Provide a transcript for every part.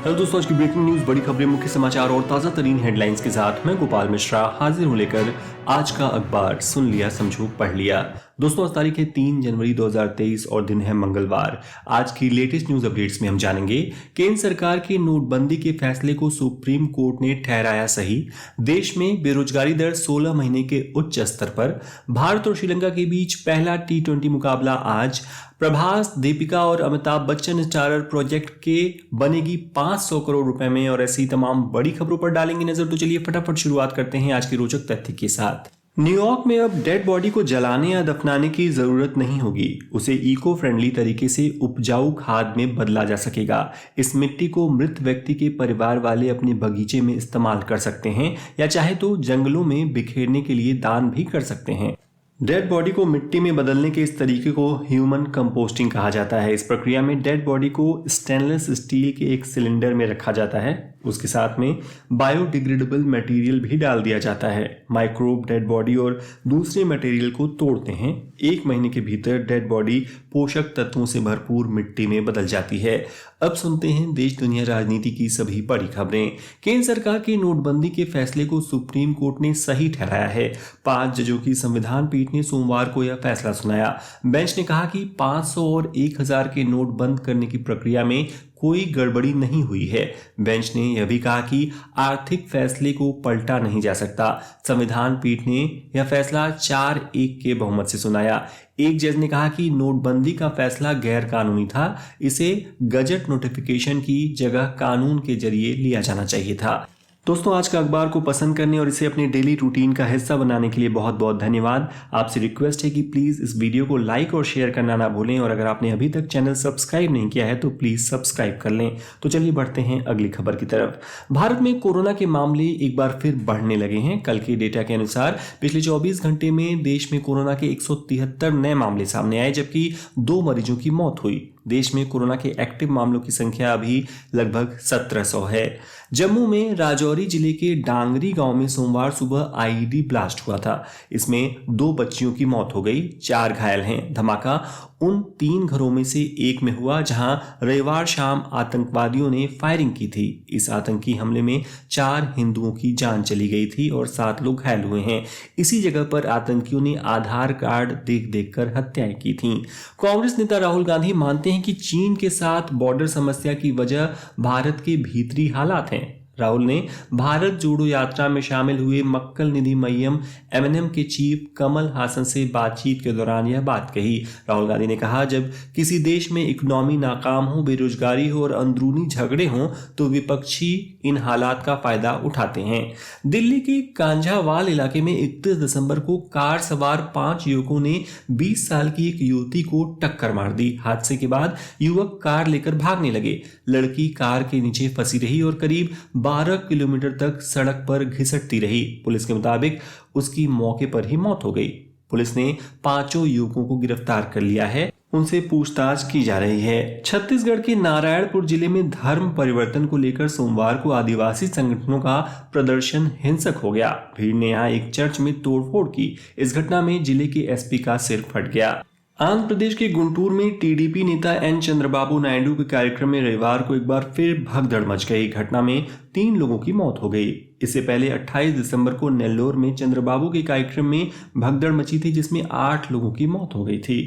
Hello दोस्तों, आज की ब्रेकिंग न्यूज, बड़ी खबरें, मुख्य समाचार और ताजा तरीन हेडलाइंस के साथ मैं गोपाल मिश्रा हाजिर हूं लेकर आज का अखबार। सुन लिया, समझो, पढ़ लिया। दोस्तों, आज तारीख है 3 जनवरी 2023 और दिन है मंगलवार। आज की लेटेस्ट न्यूज अपडेट्स में हम जानेंगे केंद्र सरकार के नोटबंदी के फैसले को सुप्रीम कोर्ट ने ठहराया सही। देश में बेरोजगारी दर 16 महीने के उच्च स्तर पर। भारत और श्रीलंका के बीच पहला T20 मुकाबला आज। प्रभास, दीपिका और अमिताभ बच्चन स्टारर प्रोजेक्ट के बनेगी 500 करोड़ रुपए में, और ऐसी तमाम बड़ी खबरों पर डालेंगे नजर। तो चलिए फटाफट शुरुआत करते हैं आज की रोचक तथ्य के साथ। न्यूयॉर्क में अब डेड बॉडी को जलाने या दफनाने की जरूरत नहीं होगी। उसे इको फ्रेंडली तरीके से उपजाऊ खाद में बदला जा सकेगा। इस मिट्टी को मृत व्यक्ति के परिवार वाले अपने बगीचे में इस्तेमाल कर सकते हैं या चाहे तो जंगलों में बिखेरने के लिए दान भी कर सकते हैं। डेड बॉडी को मिट्टी में बदलने के इस तरीके को ह्यूमन कंपोस्टिंग कहा जाता है। इस प्रक्रिया में डेड बॉडी को स्टेनलेस स्टील के एक सिलेंडर में रखा जाता है। उसके साथ में बायोडिग्रेडेबल मटेरियल भी डाल दिया जाता है। माइक्रोब डेड बॉडी और दूसरे मटेरियल को तोड़ते हैं। 1 महीने के भीतर डेड बॉडी पोषक तत्वों से भरपूर मिट्टी में बदल जाती है। अब सुनते हैं देश दुनिया राजनीति की सभी बड़ी खबरें। केंद्र सरकार के नोटबंदी के फैसले को सुप्रीम कोर्ट ने सही ठहराया है। 5 जजों की संविधान पीठ ने सोमवार को यह फैसला सुनाया। बेंच ने कहा कि 500 और 1000 के नोट बंद करने की प्रक्रिया में कोई गड़बड़ी नहीं हुई है। बेंच ने यह भी कहा कि आर्थिक फैसले को पलटा नहीं जा सकता। संविधान पीठ ने यह फैसला 4-1 के बहुमत से सुनाया। एक जज ने कहा कि नोटबंदी का फैसला गैर कानूनी था। इसे गजट नोटिफिकेशन की जगह कानून के जरिए लिया जाना चाहिए था। दोस्तों, आज का अखबार को पसंद करने और इसे अपने डेली रूटीन का हिस्सा बनाने के लिए बहुत बहुत धन्यवाद। आपसे रिक्वेस्ट है कि प्लीज़ इस वीडियो को लाइक और शेयर करना ना भूलें, और अगर आपने अभी तक चैनल सब्सक्राइब नहीं किया है तो प्लीज़ सब्सक्राइब कर लें। तो चलिए बढ़ते हैं अगली खबर की तरफ। भारत में कोरोना के मामले एक बार फिर बढ़ने लगे हैं। कल के डेटा के अनुसार पिछले 24 घंटे में देश में कोरोना के 173 नए मामले सामने आए, जबकि 2 मरीजों की मौत हुई। देश में कोरोना के एक्टिव मामलों की संख्या अभी लगभग 1700 है। जम्मू में राजौरी जिले के डांगरी गांव में सोमवार सुबह आईईडी ब्लास्ट हुआ था। इसमें 2 बच्चियों की मौत हो गई, 4 घायल हैं। धमाका उन 3 घरों में से एक में हुआ जहां रविवार शाम आतंकवादियों ने फायरिंग की थी। इस आतंकी हमले में 4 हिंदुओं की जान चली गई थी और 7 लोग घायल हुए हैं। इसी जगह पर आतंकियों ने आधार कार्ड देख देख कर हत्याएं की थीं। कांग्रेस नेता राहुल गांधी मानते हैं कि चीन के साथ बॉर्डर समस्या की वजह भारत के भीतरी हालात हैं। राहुल ने भारत जोड़ो यात्रा में शामिल हुए मक्कल निधि मय्यम एमएनएम के चीफ कमल हासन से बातचीत के दौरान यह बात कही। राहुल गांधी ने कहा, जब किसी देश में इकोनॉमी नाकाम हो, बेरोजगारी हो और अंदरूनी झगड़े हों तो विपक्षी इन हालात का फायदा उठाते हैं। दिल्ली के कांझावाल इलाके में 31 दिसंबर को कार सवार 5 युवकों ने 20 साल की एक युवती को टक्कर मार दी। हादसे के बाद युवक कार लेकर भागने लगे। लड़की कार के नीचे फंसी रही और करीब 12 किलोमीटर तक सड़क पर घिसटती रही। पुलिस के मुताबिक उसकी मौके पर ही मौत हो गई। पुलिस ने 5 युवकों को गिरफ्तार कर लिया है। उनसे पूछताछ की जा रही है। छत्तीसगढ़ के नारायणपुर जिले में धर्म परिवर्तन को लेकर सोमवार को आदिवासी संगठनों का प्रदर्शन हिंसक हो गया। भीड़ ने यहां एक चर्च में तोड़फोड़ की। इस घटना में जिले के एसपी का सिर फट गया। आंध्र प्रदेश के गुंटूर में टीडीपी नेता एन चंद्रबाबू नायडू के कार्यक्रम में रविवार को एक बार फिर भगदड़ मच गई। घटना में 3 लोगों की मौत हो गई। इससे पहले 28 दिसंबर को नेल्लोर में चंद्रबाबू के कार्यक्रम में भगदड़ मची थी, जिसमें 8 लोगों की मौत हो गई थी।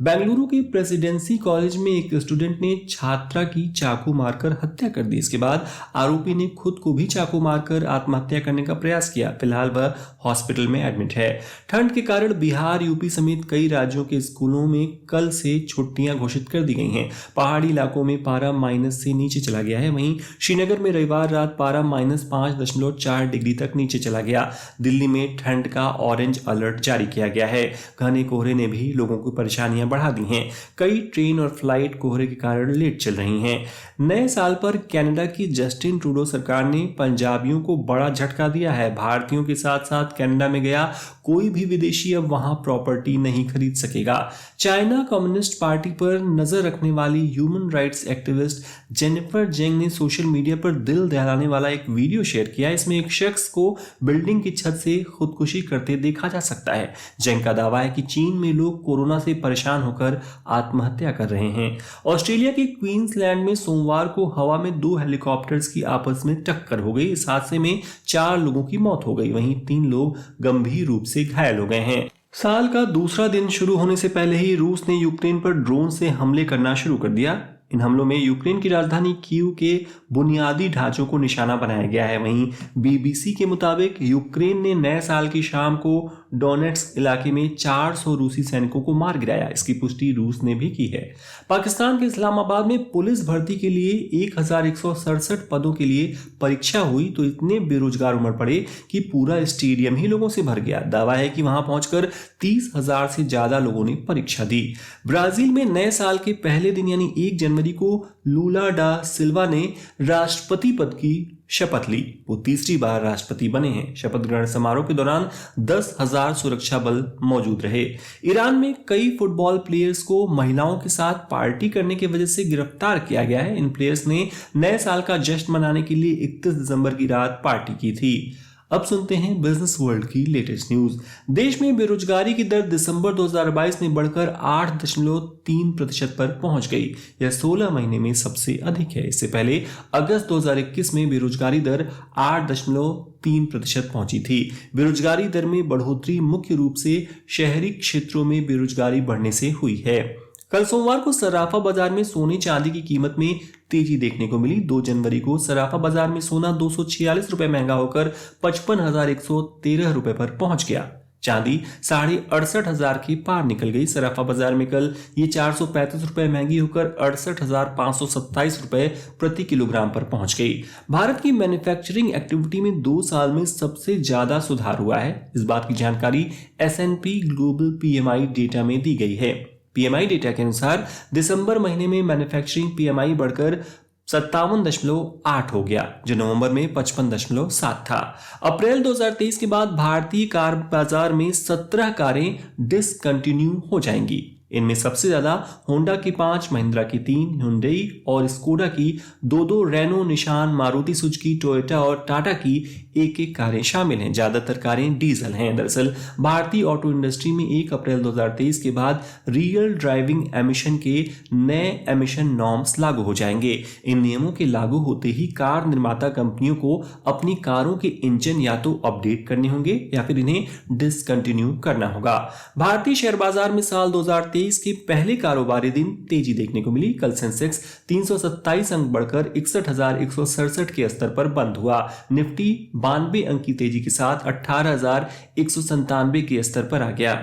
बेंगलुरु के प्रेसिडेंसी कॉलेज में एक स्टूडेंट ने छात्रा की चाकू मारकर हत्या कर दी। इसके बाद आरोपी ने खुद को भी चाकू मारकर आत्महत्या करने का प्रयास किया। फिलहाल वह हॉस्पिटल में एडमिट है। ठंड के कारण बिहार, यूपी समेत कई राज्यों के स्कूलों में कल से छुट्टियां घोषित कर दी गई हैं। पहाड़ी इलाकों में पारा माइनस से नीचे चला गया है। वहीं श्रीनगर में रविवार रात पारा -5.4 डिग्री तक नीचे चला गया। दिल्ली में ठंड का ऑरेंज अलर्ट जारी किया गया है। घने कोहरे ने भी लोगों को परेशानियां बढ़ा दी हैं। कई ट्रेन और फ्लाइट कोहरे के कारण लेट चल रही हैं। नए साल पर कनाडा की जस्टिन ट्रूडो सरकार ने पंजाबियों को बड़ा झटका दिया है। भारतीयों के साथ साथ कनाडा में गया कोई भी विदेशी अब वहां प्रॉपर्टी नहीं खरीद सकेगा। चाइना कम्युनिस्ट पार्टी पर नजर रखने वाली ह्यूमन राइट्स एक्टिविस्ट जेनिफर जेंग ने सोशल मीडिया पर दिल दहलाने वाला एक वीडियो शेयर किया। इसमें जिसमें एक शख्स को बिल्डिंग की छत से खुदकुशी करते देखा जा सकता है। जैंग का दावा है कि चीन में लोग कोरोना से परेशान होकर आत्महत्या कर रहे हैं। ऑस्ट्रेलिया के क्वींसलैंड में सोमवार को हवा में 2 हेलीकॉप्टर्स की आपस में टक्कर हो गई। इस हादसे में 4 लोगों की मौत हो गई, वहीं 3 लोग गंभीर रूप से घायल हो गए हैं। साल का दूसरा दिन शुरू होने से पहले ही रूस ने यूक्रेन पर ड्रोन से हमले करना शुरू कर दिया। इन हमलों में यूक्रेन की राजधानी कीव के बुनियादी ढांचों को निशाना बनाया गया है। वहीं बीबीसी के मुताबिक यूक्रेन ने नए साल की शाम को डोनेट्स्क इलाके में 400 रूसी सैनिकों को मार गिराया। इसकी पुष्टि रूस ने भी की है। पाकिस्तान के इस्लामाबाद में पुलिस भर्ती के लिए 1167 पदों के लिए परीक्षा हुई तो इतने बेरोजगार उमड़ पड़े कि पूरा स्टेडियम ही लोगों से भर गया। दावा है कि वहां पहुंचकर 30,000 से ज्यादा लोगों ने परीक्षा दी। ब्राजील में नए साल के पहले दिन यानी 1 जनवरी को लूला डा सिल्वा ने राष्ट्रपति पद की शपथ ली। वो तीसरी बार राष्ट्रपति बने हैं। शपथ ग्रहण समारोह के दौरान 10,000 सुरक्षा बल मौजूद रहे। ईरान में कई फुटबॉल प्लेयर्स को महिलाओं के साथ पार्टी करने की वजह से गिरफ्तार किया गया है। इन प्लेयर्स ने नए साल का जश्न मनाने के लिए 31 दिसंबर की रात पार्टी की थी। अब सुनते हैं बिजनेस वर्ल्ड की लेटेस्ट न्यूज। देश में बेरोजगारी की दर दिसंबर 2022 में बढ़कर 8.3% पर पहुंच गई। यह 16 महीने में सबसे अधिक है। इससे पहले अगस्त 2021 में बेरोजगारी दर 8.3% पहुंची थी। बेरोजगारी दर में बढ़ोतरी मुख्य रूप से शहरी क्षेत्रों में बेरोजगारी बढ़ने से हुई है। कल सोमवार को सराफा बाजार में सोने चांदी की कीमत में तेजी देखने को मिली। 2 जनवरी को सराफा बाजार में सोना 246 रुपए महंगा होकर 55,113 रुपए पर पहुंच गया। चांदी 68,500 के पार निकल गई। सराफा बाजार में कल ये 435 रुपए महंगी होकर 68,527 रुपए प्रति किलोग्राम पर पहुंच गई। भारत की मैन्युफैक्चरिंग एक्टिविटी में 2 साल में सबसे ज्यादा सुधार हुआ है। इस बात की जानकारी S&P ग्लोबल PMI डेटा में दी गई है। PMI डेटा के अनुसार दिसंबर महीने में मैन्युफैक्चरिंग PMI बढ़कर 57.8 हो गया, जो नवंबर में 55.7 था। अप्रैल 2023 के बाद भारतीय कार बाजार में 17 कारें डिसकंटिन्यू हो जाएंगी। इनमें सबसे ज्यादा होंडा की 5, महिंद्रा की 3, हुंडई और स्कोडा की 2, रेनो, निशान, मारुति सुजुकी, टोयोटा और टाटा की 1 कारें शामिल हैं। ज्यादातर कारें डीजल हैं। दरअसल भारतीय ऑटो इंडस्ट्री में 1 अप्रैल 2023 के बाद रियल ड्राइविंग एमिशन के नए एमिशन नॉर्म्स लागू हो जाएंगे। इन नियमों के लागू होते ही कार निर्माता कंपनियों को अपनी कारों के इंजन या तो अपडेट करने होंगे या फिर इन्हें डिसकंटिन्यू करना होगा। भारतीय शेयर बाजार में साल 2023 के पहले कारोबारी दिन तेजी देखने को मिली। कल सेंसेक्स 327 अंक बढ़कर 61,167 के स्तर पर बंद हुआ। निफ्टी 92 अंक की तेजी के साथ 18,197 के स्तर पर आ गया।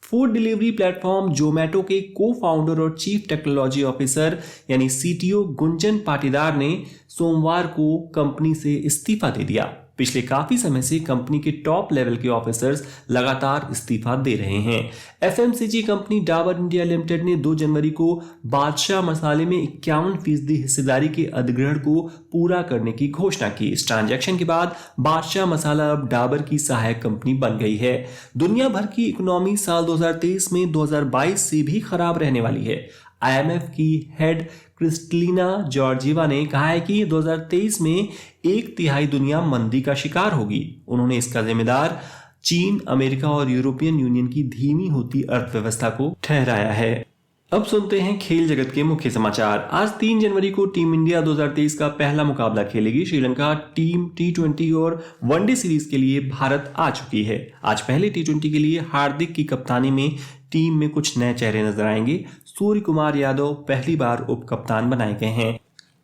फूड डिलीवरी प्लेटफॉर्म जोमेटो के को फाउंडर और चीफ टेक्नोलॉजी ऑफिसर यानी CTO गुंजन पाटीदार ने सोमवार को कंपनी से इस्तीफा दे दिया। पिछले काफी समय से कंपनी के टॉप लेवल के ऑफिसर्स लगातार इस्तीफा दे रहे हैं। FMCG company Dabur India limited ने 2 जनवरी को बादशाह मसाले में 51% हिस्सेदारी के अधिग्रहण को पूरा करने की घोषणा की। इस ट्रांजैक्शन के बाद बादशाह मसाला अब डाबर की सहायक कंपनी बन गई है। दुनिया भर की इकोनॉमी साल 2023 में 2022 से भी खराब रहने वाली है। IMF की हेड क्रिस्टलिना जॉर्जिवा ने कहा है कि 2023 में 1/3 दुनिया मंदी का शिकार होगी। उन्होंने इसका जिम्मेदार चीन, अमेरिका और यूरोपियन यूनियन की धीमी होती अर्थव्यवस्था को ठहराया है। अब सुनते हैं खेल जगत के मुख्य समाचार। आज 3 जनवरी को टीम इंडिया 2023 का पहला मुकाबला खेलेगी। श्रीलंका टीम T20 और वनडे सीरीज के लिए भारत आ चुकी है। आज पहले T20 के लिए हार्दिक की कप्तानी में टीम में कुछ नए चेहरे नजर आएंगे। सूर्य कुमार यादव पहली बार उप कप्तान बनाए गए हैं।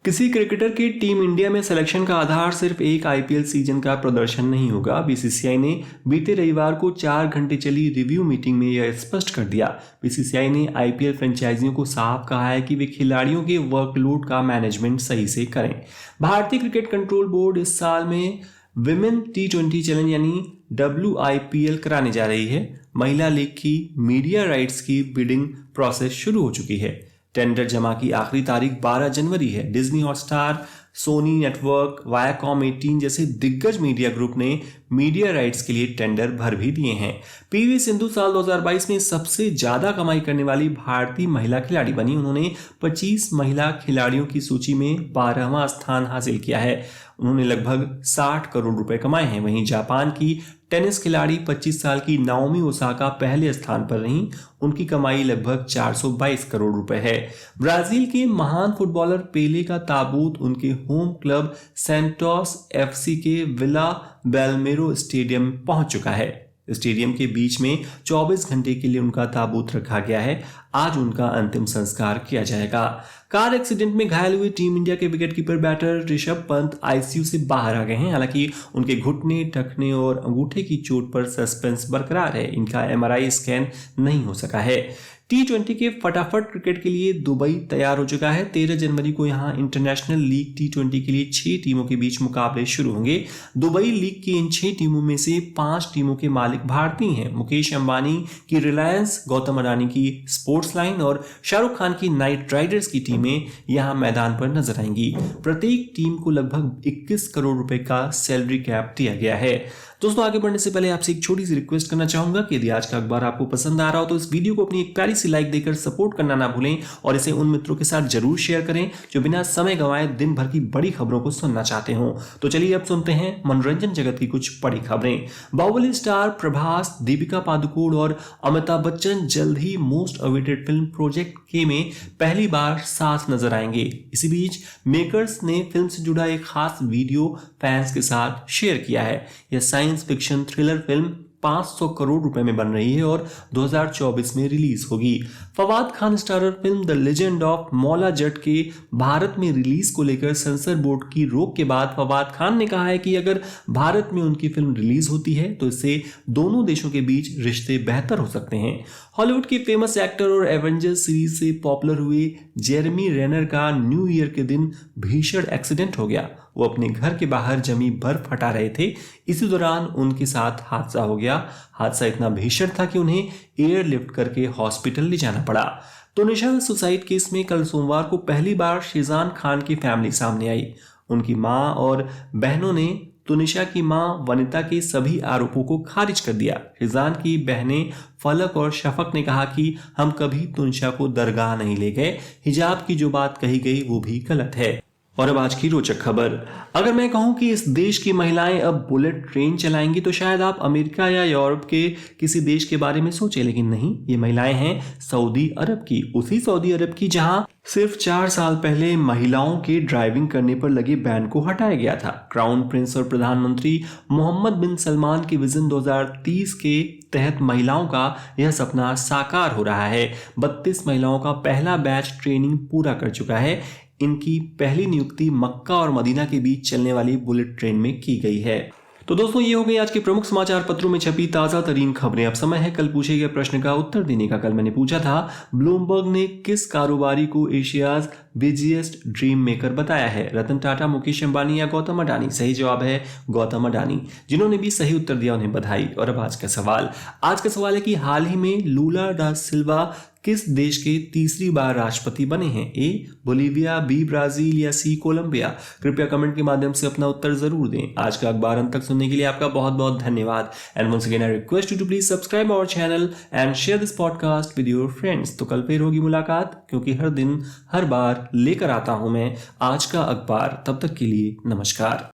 किसी क्रिकेटर के टीम इंडिया में सिलेक्शन का आधार सिर्फ एक IPL सीजन का प्रदर्शन नहीं होगा। BCCI ने बीते रविवार को 4 घंटे चली रिव्यू मीटिंग में यह स्पष्ट कर दिया। BCCI ने IPL फ्रेंचाइजियों को साफ कहा है कि वे खिलाड़ियों के वर्कलोड का मैनेजमेंट सही से करें। भारतीय क्रिकेट कंट्रोल बोर्ड इस साल में विमेन T20 चैलेंज यानी WIPL कराने जा रही है। महिला लीग की मीडिया राइट्स की बिडिंग प्रोसेस शुरू हो चुकी है। टेंडर जमा की आखिरी तारीख 12 जनवरी है। Disney Hotstar, Sony network, Viacom 18 जैसे दिग्गज मीडिया ग्रुप ने मीडिया राइट्स के लिए टेंडर भर भी दिए हैं। पीवी सिंधु साल 2022 में सबसे ज्यादा कमाई करने वाली भारतीय महिला खिलाड़ी बनी। उन्होंने 25 महिला खिलाड़ियों की सूची में 12वां स्थान हासिल किया है। उन्होंने लगभग 60 करोड़ रुपए कमाए हैं। वहीं जापान की टेनिस खिलाड़ी 25 साल की नाओमी ओसाका पहले स्थान पर रहीं। उनकी कमाई लगभग 422 करोड़ रुपए है। ब्राजील के महान फुटबॉलर पेले का ताबूत उनके होम क्लब सैंटोस एफसी के विला बेलमेरो स्टेडियम पहुंच चुका है। स्टेडियम के बीच में 24 घंटे के लिए उनका ताबूत रखा गया है। आज उनका अंतिम संस्कार किया जाएगा। कार एक्सीडेंट में घायल हुए टीम इंडिया के wicketkeeper batter Rishabh Pant ICU से बाहर आ गए हैं। हालांकि उनके घुटने, टखने और अंगूठे की चोट पर सस्पेंस बरकरार है। इनका एमआरआई स्कैन नहीं हो सका है। T20 के फटाफट क्रिकेट के लिए दुबई तैयार हो चुका है। 13 जनवरी को यहां इंटरनेशनल लीग T20 के लिए 6 टीमों के बीच मुकाबले शुरू होंगे। दुबई लीग की इन 6 टीमों में से 5 टीमों के मालिक भारतीय हैं। मुकेश अंबानी की रिलायंस, गौतम अडानी की स्पोर्ट्स लाइन और शाहरुख खान की नाइट राइडर्स की टीमें यहां मैदान पर नजर आएंगी। प्रत्येक टीम को लगभग 21 करोड़ रुपए का सैलरी कैप दिया गया है। दोस्तों, आगे बढ़ने से पहले आपसे एक छोटी सी रिक्वेस्ट करना चाहूंगा कि यदि आज का अखबार आपको पसंद आ रहा हो तो इस वीडियो को अपनी एक प्यारी सी लाइक देकर सपोर्ट करना ना भूलें और इसे उन मित्रों के साथ जरूर शेयर करें जो बिना समय गंवाए दिन भर की बड़ी खबरों को सुनना चाहते हो। तो चलिए अब सुनते हैं मनोरंजन जगत की कुछ बड़ी खबरें। बाहुबली स्टार प्रभास, दीपिका पादुकोण और अमिताभ बच्चन जल्द ही मोस्ट अवेटेड फिल्म प्रोजेक्ट के में पहली बार साथ नजर आएंगे। इसी बीच मेकर्स ने फिल्म से जुड़ा एक खास वीडियो फैंस के साथ शेयर किया है। यह science fiction thriller film 500 crore रुपए में बन रही है और 2024 में रिलीज होगी। Fawad Khan starrer film the legend of Maula Jatt के भारत में रिलीज को लेकर सेंसर बोर्ड की रोक के बाद फवाद खान ने कहा है कि अगर भारत में उनकी फिल्म रिलीज होती है तो इससे दोनों देशों के बीच रिश्ते बेहतर हो सकते हैं। हॉलीवुड के फेमस एक्टर और एवेंजर्स सीरीज से पॉपुलर हुए जेरेमी रेनर का न्यू ईयर के दिन भीषण एक्सीडेंट हो गया। वो अपने घर के बाहर जमी बर्फ हटा रहे थे। इसी दौरान उनके साथ हादसा हो गया। हादसा इतना भीषण था कि उन्हें एयरलिफ्ट करके हॉस्पिटल ले जाना पड़ा। तुनिशा सुसाइड केस में कल सोमवार को पहली बार शीजान खान की फैमिली सामने आई। उनकी मां और बहनों ने तुनिशा की मां वनिता के सभी आरोपों को खारिज कर दिया। शीजान की बहनें फलक और शफक ने कहा कि हम कभी तुनिशा को दरगाह नहीं ले गए। हिजाब की जो बात कही गई वो भी गलत है। और अब आज की रोचक खबर। अगर मैं कहूं कि इस देश की महिलाएं अब बुलेट ट्रेन चलाएंगी तो शायद आप अमेरिका या यूरोप के किसी देश के बारे में सोचें, लेकिन नहीं, ये महिलाएं हैं सऊदी अरब की। उसी सऊदी अरब की जहां सिर्फ 4 साल पहले महिलाओं के ड्राइविंग करने पर लगे बैन को हटाया गया था। क्राउन प्रिंस और प्रधानमंत्री मोहम्मद बिन सलमान के विजन 2030 के तहत महिलाओं का यह सपना साकार हो रहा है। 32 महिलाओं का पहला बैच ट्रेनिंग पूरा कर चुका है। इनकी पहली नियुक्ति मक्का और मदीना के बीच चलने वाली बुलेट ट्रेन में की गई है। तो दोस्तों, ये हो गई आज के प्रमुख समाचार पत्रों में छपी ताजा तरीन खबरें। अब समय है कल पूछे गए प्रश्न का उत्तर देने का। कल मैंने पूछा था, ब्लूमबर्ग ने किस कारोबारी को एशियाज बिजिएस्ट ड्रीम मेकर बताया है? रतन टाटा, मुकेश अंबानी या गौतम अडानी? सही जवाब है गौतम अडानी। जिन्होंने भी सही उत्तर दिया उन्हें बधाई। और अब आज का सवाल है कि हाल ही में लूला डा सिल्वा किस देश के तीसरी बार राष्ट्रपति बने हैं? ए बोलीविया, बी ब्राजील या सी कोलंबिया? कृपया कमेंट के माध्यम से अपना उत्तर जरूर दें। आज का अखबार अंत तक सुनने के लिए आपका बहुत बहुत धन्यवाद। And once again I request you to please subscribe our channel and share this podcast with your friends. तो कल फिर होगी मुलाकात, क्योंकि हर दिन हर बार लेकर आता हूं मैं आज का अखबार। तब तक के लिए नमस्कार।